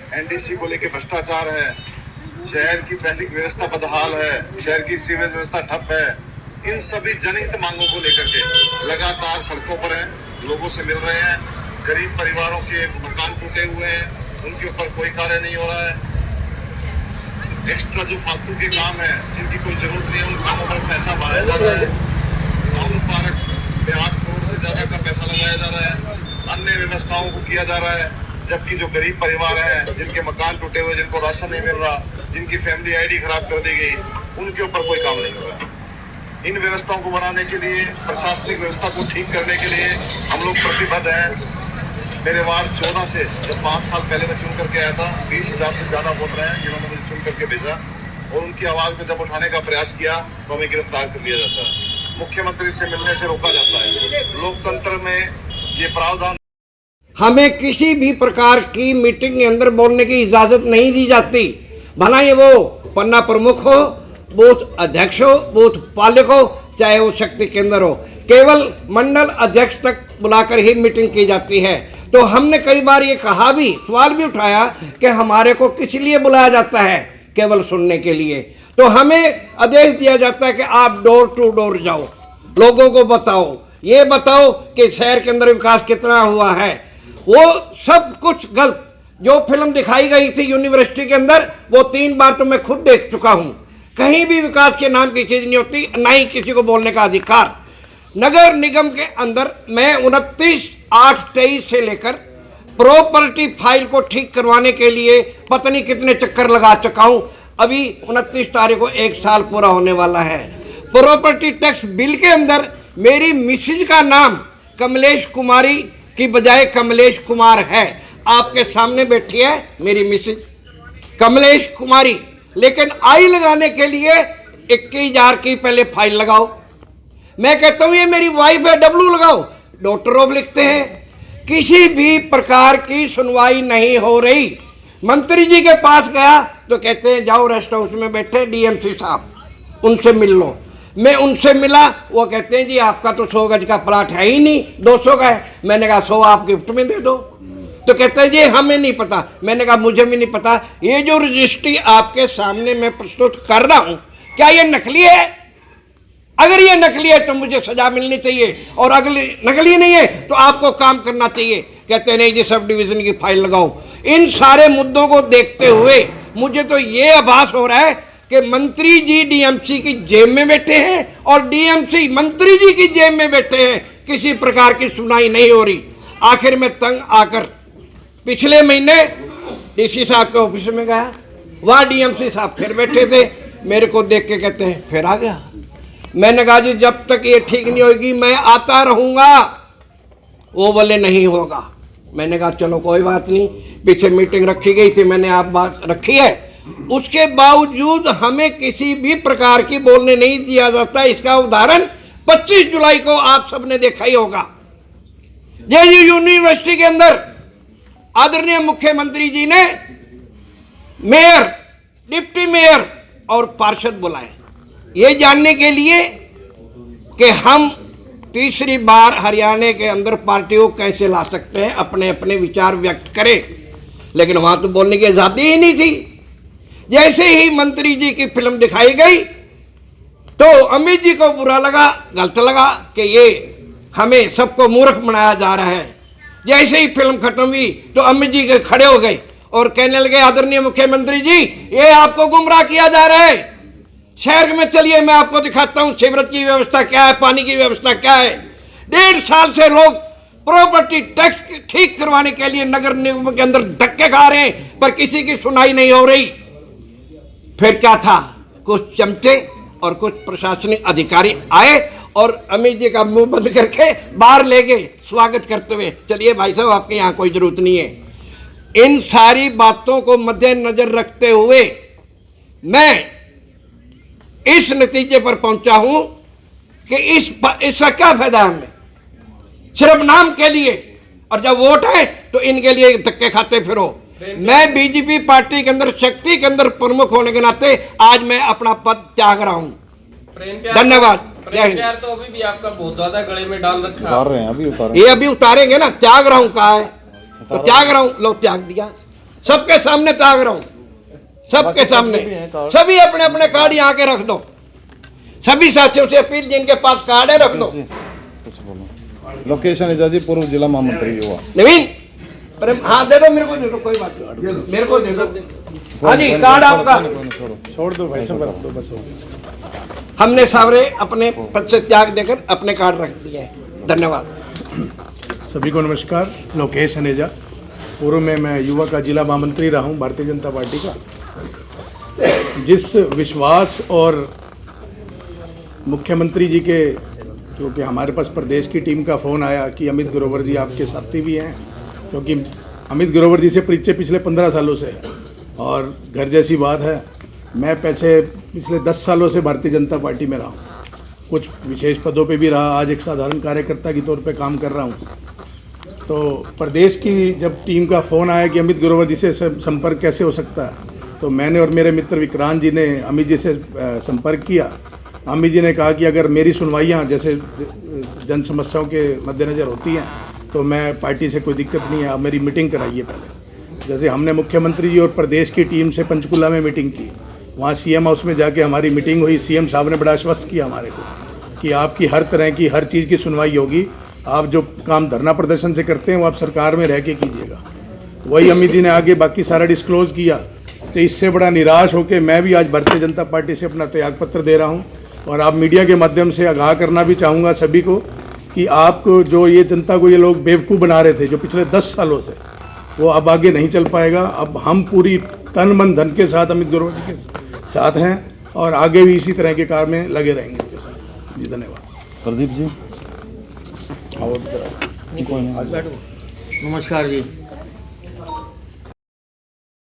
NDC को लेकर भ्रष्टाचार है, शहर की ट्रैफिक व्यवस्था बदहाल है, शहर की सीवरेज व्यवस्था ठप है। इन सभी जनहित मांगों को लेकर के लगातार सड़कों पर हैं, लोगों से मिल रहे हैं। गरीब परिवारों के मकान टूटे हुए हैं, उनके ऊपर कोई कार्य नहीं हो रहा है। एक्स्ट्रा जो फालतू के काम है, जिनकी कोई जरूरत नहीं है, उन कामों पर पैसा बढ़ाया जा रहा है। टाउन पार्क में 8 करोड़ से ज्यादा का पैसा लगाया जा रहा है, अन्य व्यवस्थाओं को किया जा रहा है। जबकि जो गरीब परिवार हैं, जिनके मकान टूटे हुए, जिनको राशन नहीं मिल रहा, जिनकी फैमिली आईडी खराब कर दी गई, उनके ऊपर कोई काम नहीं हो रहा है। इन व्यवस्थाओं को बढ़ाने के लिए, प्रशासनिक व्यवस्था को ठीक करने के लिए हम लोग प्रतिबद्ध हैं। मेरे वार्ड 14 से जब 5 साल पहले मैं चुन करके आया था, 20,000 से ज्यादा वोट रहे हैं जिन्होंने मुझे चुन करके भेजा, और उनकी आवाज को जब उठाने का प्रयास किया तो हमें गिरफ्तार कर लिया जाता है, मुख्यमंत्री से मिलने से रोका जाता है। लोकतंत्र में ये प्रावधान। हमें किसी भी प्रकार की मीटिंग के अंदर बोलने की इजाज़त नहीं दी जाती, भला ये वो पन्ना प्रमुख हो, बूथ अध्यक्ष हो, बूथ पालक हो, चाहे वो शक्ति केंद्र हो, केवल मंडल अध्यक्ष तक बुलाकर ही मीटिंग की जाती है। तो हमने कई बार ये कहा भी, सवाल भी उठाया कि हमारे को किस लिए बुलाया जाता है, केवल सुनने के लिए। तो हमें आदेश दिया जाता है कि आप डोर टू डोर जाओ, लोगों को बताओ, ये बताओ कि शहर के अंदर विकास कितना हुआ है। वो सब कुछ गलत। जो फिल्म दिखाई गई थी यूनिवर्सिटी के अंदर, वो 3 बार तो मैं खुद देख चुका हूँ। कहीं भी विकास के नाम की चीज़ नहीं होती, ना ही किसी को बोलने का अधिकार। नगर निगम के अंदर मैं 29/8/23 से लेकर प्रॉपर्टी फाइल को ठीक करवाने के लिए पता नहीं कितने चक्कर लगा चुका हूँ। अभी 29 तारीख को 1 साल पूरा होने वाला है। प्रॉपर्टी टैक्स बिल के अंदर मेरी मिसेज का नाम कमलेश कुमारी की बजाय कमलेश कुमार है। आपके सामने बैठी है मेरी मिसेज कमलेश कुमारी, लेकिन आई लगाने के लिए 21,000 की पहले फाइल लगाओ। मैं कहता हूं ये मेरी वाइफ है, डब्लू लगाओ, डॉक्टर ऑफ लिखते हैं। किसी भी प्रकार की सुनवाई नहीं हो रही। मंत्री जी के पास गया तो कहते हैं जाओ रेस्ट हाउस में बैठे डीएमसी साहब, उनसे मिल लो। मैं उनसे मिला, वो कहते हैं जी आपका तो 100 गज का प्लाट है ही नहीं, 200 का है। मैंने कहा 100 आप गिफ्ट में दे दो। तो कहते हैं जी हमें नहीं पता। मैंने कहा मुझे भी नहीं पता। ये जो रजिस्ट्री आपके सामने मैं प्रस्तुत कर रहा हूं, क्या ये नकली है? अगर ये नकली है तो मुझे सजा मिलनी चाहिए, और अगर नकली नहीं है तो आपको काम करना चाहिए। कहते हैं नहीं जी सब डिवीजन की फाइल लगाओ। इन सारे मुद्दों को देखते हुए मुझे तो ये आभास हो रहा है कि मंत्री जी डीएमसी की जेब में बैठे हैं और डीएमसी मंत्री जी की जेब में बैठे हैं। किसी प्रकार की सुनाई नहीं हो रही। आखिर में तंग आकर पिछले महीने डीसी साहब के ऑफिस में गया, वहाँ डीएमसी साहब फिर बैठे थे। मेरे को देख के कहते हैं फिर आ गया। मैंने कहा जी जब तक ये ठीक नहीं होगी मैं आता रहूँगा। वो बोले नहीं होगा। मैंने कहा चलो कोई बात नहीं, पीछे मीटिंग रखी गई थी, मैंने आप बात रखी है। उसके बावजूद हमें किसी भी प्रकार की बोलने नहीं दिया जाता। इसका उदाहरण 25 जुलाई को आप सबने देखा ही होगा। ये यूनिवर्सिटी के अंदर आदरणीय मुख्यमंत्री जी ने मेयर, डिप्टी मेयर और पार्षद बुलाए, ये जानने के लिए कि हम तीसरी बार हरियाणा के अंदर पार्टी को कैसे ला सकते हैं, अपने अपने विचार व्यक्त करें। लेकिन वहां तो बोलने की आजादी ही नहीं थी। जैसे ही मंत्री जी की फिल्म दिखाई गई तो अमित जी को बुरा लगा, गलत लगा कि ये हमें सबको मूर्ख बनाया जा रहा है। जैसे ही फिल्म खत्म हुई तो अमित जी के खड़े हो गए और कहने लगे आदरणीय मुख्यमंत्री जी ये आपको गुमराह किया जा रहा है। शहर में चलिए मैं आपको दिखाता हूँ सीवरेज की व्यवस्था क्या है, पानी की व्यवस्था क्या है। 1.5 साल से लोग प्रॉपर्टी टैक्स ठीक करवाने के लिए नगर निगम के अंदर धक्के खा रहे हैं, पर किसी की सुनाई नहीं हो रही। फिर क्या था, कुछ चमचे और कुछ प्रशासनिक अधिकारी आए और अमित जी का मुंह बंद करके बाहर ले गए स्वागत करते हुए, चलिए भाई साहब आपके यहाँ कोई जरूरत नहीं है। इन सारी बातों को मद्देनजर रखते हुए मैं इस नतीजे पर पहुंचा हूं कि इसका क्या फायदा हमें, सिर्फ नाम के लिए, और जब वोट है तो इनके लिए धक्के खाते फिरो। मैं बीजेपी पार्टी के अंदर शक्ति के अंदर प्रमुख होने के नाते आज मैं अपना पद त्याग रहा हूं। धन्यवाद। प्यार तो अभी भी आपका बहुत ज्यादा गले में डाल रखा है। उतार रहे हैं, अभी उतार ये अभी उतारेंगे ना। त्याग रहा हूं, कहा है तो त्याग रहा हूं, लो त्याग दिया। सबके सामने ताक रहा हूं, सबके सामने। सभी अपने अपने कार्ड यहाँ के रख दो, सभी साथियों से अपील जिनके पास कार्ड है रख दो। लोकेशन एजाज जी, पूर्व जिला महामंत्री युवा। नवीन प्रेम, हाँ दे दो मेरे को, दे दो, कोई बात नहीं, मेरे को दे दो। हाँ जी, कार्ड आपका छोड़ दो भाई सब, रख दो बस। हमने सावरे अपने पद से त्याग देकर अपने कार्ड रख दिए हैं। धन्यवाद। सभी को नमस्कार। लोकेश हनेजा, पूर्व में मैं युवा का जिला महामंत्री रहा हूँ भारतीय जनता पार्टी का। जिस विश्वास और मुख्यमंत्री जी के, क्योंकि हमारे पास प्रदेश की टीम का फ़ोन आया कि अमित ग्रोवर जी आपके साथी भी हैं, क्योंकि अमित ग्रोवर जी से परिचय पिछले 15 सालों से है और घर जैसी बात है। मैं पिछले 10 सालों से भारतीय जनता पार्टी में रहा हूँ, कुछ विशेष पदों पे भी रहा, आज एक साधारण कार्यकर्ता के तौर पे काम कर रहा हूँ। तो प्रदेश की जब टीम का फ़ोन आया कि अमित ग्रोवर जी से संपर्क कैसे हो सकता है, तो मैंने और मेरे मित्र विक्रांत जी ने अमित जी से संपर्क किया। अमित जी ने कहा कि अगर मेरी सुनवाइयाँ जैसे जन समस्याओं के मद्देनज़र होती हैं तो मैं पार्टी से कोई दिक्कत नहीं है, आप मेरी मीटिंग कराइए पहले। जैसे हमने मुख्यमंत्री जी और प्रदेश की टीम से पंचकुला में मीटिंग की, वहाँ सीएम हाउस में जाके हमारी मीटिंग हुई। सीएम साहब ने बड़ा आश्वस्त किया हमारे को कि आपकी हर तरह की हर चीज़ की सुनवाई होगी, आप जो काम धरना प्रदर्शन से करते हैं वो आप सरकार में रह के कीजिएगा। वही अमित जी ने आगे बाकी सारा डिस्क्लोज़ किया। तो इससे बड़ा निराश होकर मैं भी आज भारतीय जनता पार्टी से अपना त्यागपत्र दे रहा हूँ और आप मीडिया के माध्यम से आगाह करना भी चाहूँगा सभी को कि आपको जो ये जनता को ये लोग बेवकूफ़ बना रहे थे जो पिछले 10 सालों से, वो अब आगे नहीं चल पाएगा। अब हम पूरी तन मन धन के साथ अमित ग्रोवर जी के साथ हैं और आगे भी इसी तरह के कार्य में लगे रहेंगे उनके साथ। जी धन्यवाद। प्रदीप जी, नमस्कार जी।